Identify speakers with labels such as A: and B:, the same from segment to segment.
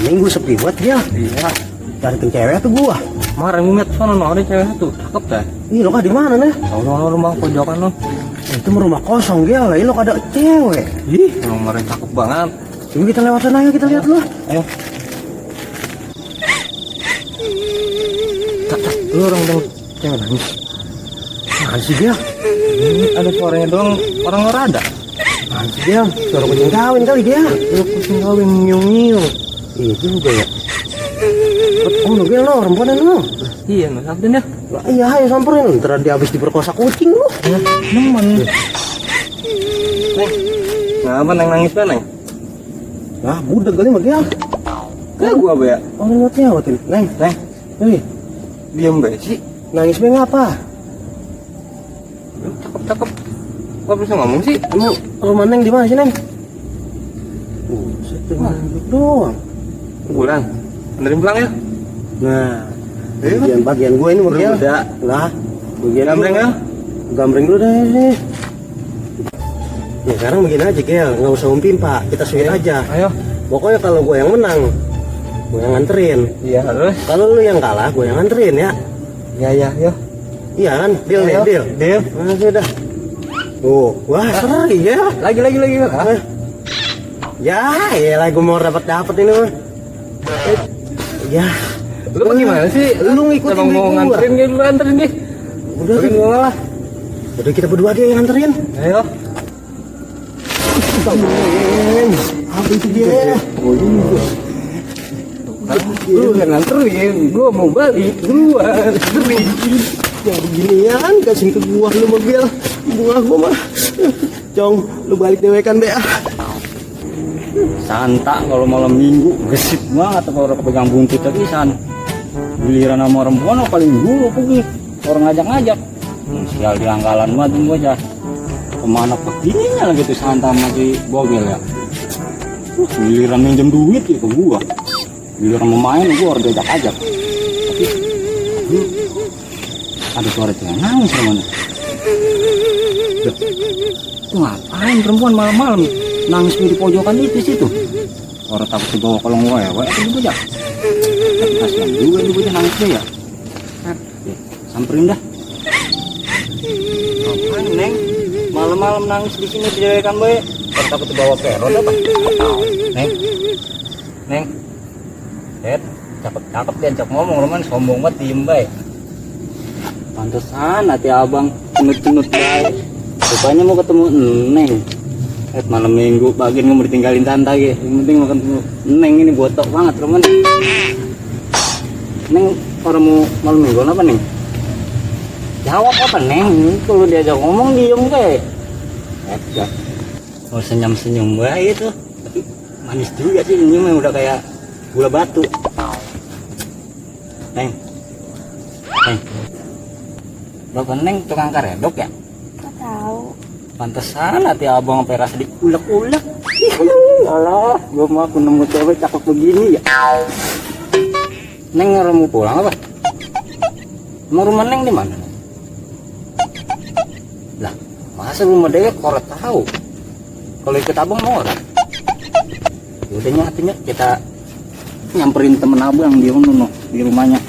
A: minggu sepi buat dia.
B: Iya.
A: Cari cewek tuh gua.
B: Kemarin ngeliat sana ada cewek tuh, cakep dah.
A: Ih, lo di mana nih?
B: Sono rumah pojokan lo.
A: Itu rumah kosong dia lah. Lo ada cewek.
B: Ih, kemarin cakep banget.
A: Coba kita lewat sana ayo kita lihat lo.
B: Ayo. Tak, lu orang dong cewek nangis.
A: Mana sih dia?
B: Ada suaranya doang, orang nggak ada.
A: Mana sih dia? Suara kucing kawin kali dia.
B: Lu kucing kawin nyium-nyium.
A: Iya juga ya. Oh, lu lo perempuan lo.
B: Iya, nggak sampein ya.
A: Lah, iya, ayo samperin. Ntar dia habis diperkosa kucing lo.
B: Nemen. Neng, ngapa neng nangis kan neng?
A: Nah, budak kali mah dia.
B: Kayak gua be ya.
A: Orang nggak nyawatin. Neng, nih,
B: Diam be sih.
A: nangis be ngapa?
B: Cakep. Gak bisa ngomong sih.
A: Emang rumah Neng di mana sih Neng? Setengah doang.
B: Bulan. Benerin pulang ya.
A: Nah, bagian gue ini mobil.
B: Udah.
A: Lah, bagian
B: Gambreng ya.
A: Gambreng dulu deh nih. Ya sekarang begini aja Gel, nggak usah umpin Pak, kita suit aja.
B: Ayo.
A: Pokoknya kalau gue yang menang, gue yang nganterin.
B: Iya terus.
A: Kalau lu yang kalah, gue yang nganterin ya.
B: Iya.
A: Iya kan, deal nih, deal. Nah, sudah. Oh, wah seri ya.
B: Lagi.
A: Ah. Ya lah gue mau dapat ini mah. Ya.
B: Lu bagaimana sih?
A: Lu ngikutin
B: Emang mau
A: gua.
B: nganterin gitu, lu anterin deh.
A: Udah
B: Bikin
A: sih.
B: gua lah.
A: Udah kita berdua dia yang nganterin.
B: Ayo.
A: Apa itu dia?
B: Lu yang nganterin, gua mau balik duluan.
A: Ya beginian kasih ke gua lu mobil. Gua mah. Cong, lu balik dewekan deh.
B: Santa kalau malam minggu gesit banget kalau orang pegang buntut lagi san. Giliran sama perempuan paling dulu pergi. Orang ngajak-ngajak. Sial di anggalan mah tuh aja. Kemana perginya lagi tuh Santa sama si Bogel ya. Giliran minjem duit ya ke gua. Giliran mau main gua harus diajak-ajak. Tapi ada suara cewek nangis mana? Itu ngapain perempuan malam-malam nangis di pojokan itu situ? Orang takut dibawa kolong wewe itu bocah. Tapi kasihan juga ini bocah nangis dia ya. Samperin dah. Ngapain Neng? Malam-malam nangis di sini dijewekan boy. Orang takut dibawa peron apa? Neng. Cakep diajak ngomong roman sombong banget diem baik. Pantesan hati abang cenut-cenut baik. Rupanya mau ketemu Neng. Malam minggu bagian mau ditinggalin tante ya. Yang penting mau ketemu Neng ini botok banget roman. Neng orang mau malam minggu apa Neng? Jawab apa Neng? Kalau diajak ngomong diem kayak. Mau senyum-senyum baik itu. Tapi manis juga sih senyumnya udah kayak gula batu. Neng. Bapak Neng tukang karedok ya?
C: Gak tahu.
B: Pantesan hati abang sampai rasa diulek-ulek. Alah, gua mah aku nemu cewek cakep begini ya. Neng mau pulang apa? Mau rumah Neng di mana? Lah, masa rumah dia korek tahu? Kalau ikut abang mau orang? Udah nyatinya kita nyamperin temen abang di rumahnya.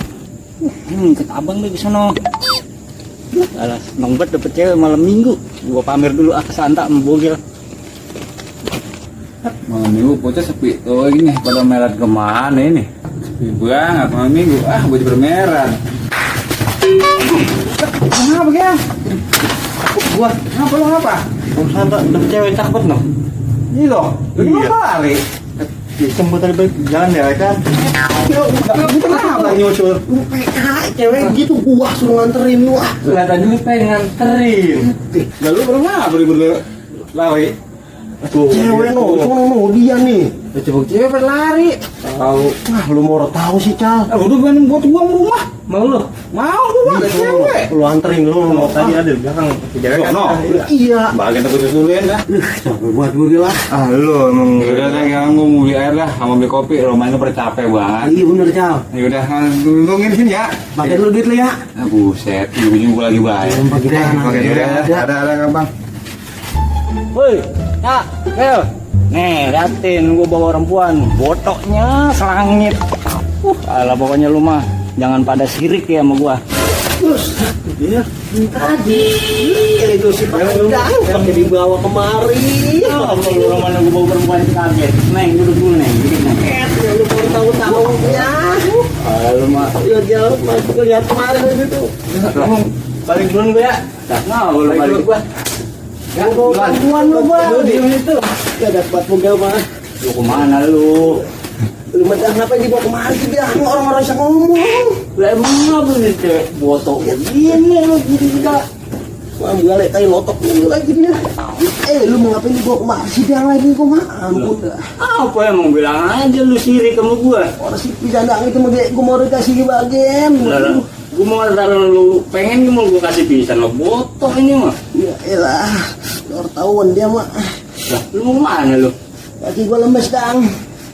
B: Ini ikut abang deh di sana. Alah, seneng banget dapet cewek malam minggu. Gua pamer dulu ke Santa sama Bogel.
D: Malam minggu bocah sepi. Oh ini pada merat kemana ini? Sepi banget malam minggu. Bocah bermerat. Kenapa ya?
A: Gua,
D: Kenapa lo apa?
A: Santa dapet cewek cakep no.
D: Ini lo.
A: Iya.
D: Balik.
A: Disebut tadi balik jalan ya kan?
D: Kenapa nyusul?
A: Cewek gitu gua suruh nganterin lu ah.
D: Kelihatan juga pengen nganterin. Lalu pernah lari?
A: Cewek no dia nih.
D: Coba cewek berlari.
A: Tahu. Nah, lu mau tahu sih, Cal.
D: Udah gue buat uang rumah.
B: Mau lu?
D: Mau gua ada cewek.
A: Lu anterin lu mau tadi ada di belakang.
D: Cewek kan?
A: Iya.
D: Bagian aku susulin dah.
A: Capek buat gue lah.
D: Lu emang udah kayak gue mau beli air lah sama beli kopi. Rumahnya pada capek banget.
A: Iya bener, Cal.
D: Ya udah, tungguin sini ya.
A: Pakai lu duit lu ya.
D: Buset, gue lagi bayar.
A: Pakai
D: Oke, udah ada gampang.
B: Woi, Kak, Bel. Nih, liatin gua bawa perempuan, botoknya selangit. Alah pokoknya lu mah jangan pada sirik ya sama gua.
A: Terus, dia tadi itu si Padang pakai dibawa kemari.
B: Oh, kalau orang mana gua bawa perempuan itu kaget. Neng, duduk dulu neng, dikit neng.
A: Ya lu baru tahu-tahu ya.
B: Alah lu mah,
A: Ya jauh, masuk lihat kemarin itu.
B: balik dulu gua ya. Nah, lu balik gua.
A: Ya, bawa bantuan lu bang.
B: Lu diem itu.
A: Ya dapat mobil mah.
B: Lu kemana lu?
A: Lu macam apa yang dibawa kemari sih bilang orang-orang bisa ngomong.
B: Lah emang apa nih cewek botok begini lu gitu juga.
A: Wah, gue liat kayak lotok dulu lagi dia. Lu mau ngapain dibawa kemari sih bilang lagi kok mah. Ampun dah.
B: Apa emang bilang aja lu sirik sama gua.
A: Orang si pisandang itu mau gue mau dikasih bagian.
B: Lah, gua mau taruh lu pengen mau gua kasih pisan lo botok ini mah.
A: Ya elah, orang tahuan dia mah.
B: Lah, lu mau mana lu?
A: Kaki gue lemes dang.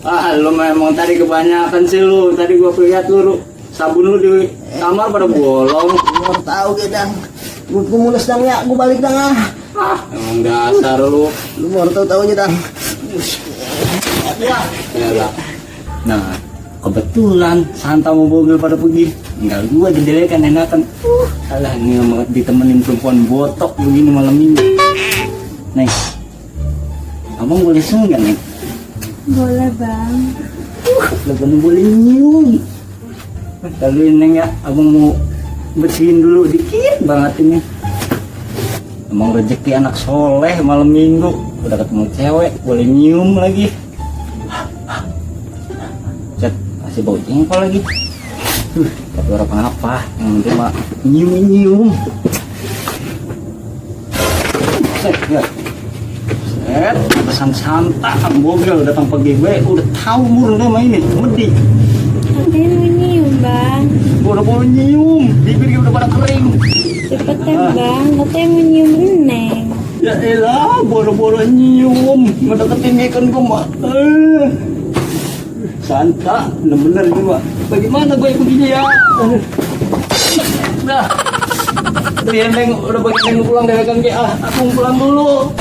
B: Ah, lu memang tadi kebanyakan sih lu. Tadi gua lihat lu sabun lu di kamar pada bolong.
A: Orang tahu dia dang. Gue mulus dang ya, gue balik dang ah.
B: Ah, emang dasar lu.
A: Lu baru tahu aja dang.
B: Ya lah. Nah, kebetulan Santa mau mobil pada pergi. Tinggal gua didelekan enakan. Salah nih sama ditemenin perempuan botok begini malam minggu. Neng, abang boleh senyum gak, Neng?
C: Boleh bang.
B: Lebaran boleh nyium. Lalu Neng ya, abang mau bersihin dulu dikit banget ini. Emang rezeki anak soleh malam minggu. Udah ketemu cewek, boleh nyium lagi. Cet, masih bau jengkol lagi. Tapi orang apa? Yang penting mah nyium-nyium. Set, ya. Set, pesan Santa, bogel datang pagi gue, udah tahu murung deh main ini, medi.
C: Katanya mau nyium bang.
B: Gue udah mau nyium, bibirnya udah pada kering.
C: Cepetan bang, katanya mau nyium Neng.
B: Ya elah, boro-boro nyium, ngedeketin ikan gue mah. Santa, bener-bener ini mah. Bagaimana gue begini ya? Nah, dia Neng udah bagi Neng pulang dari kan aku pulang dulu.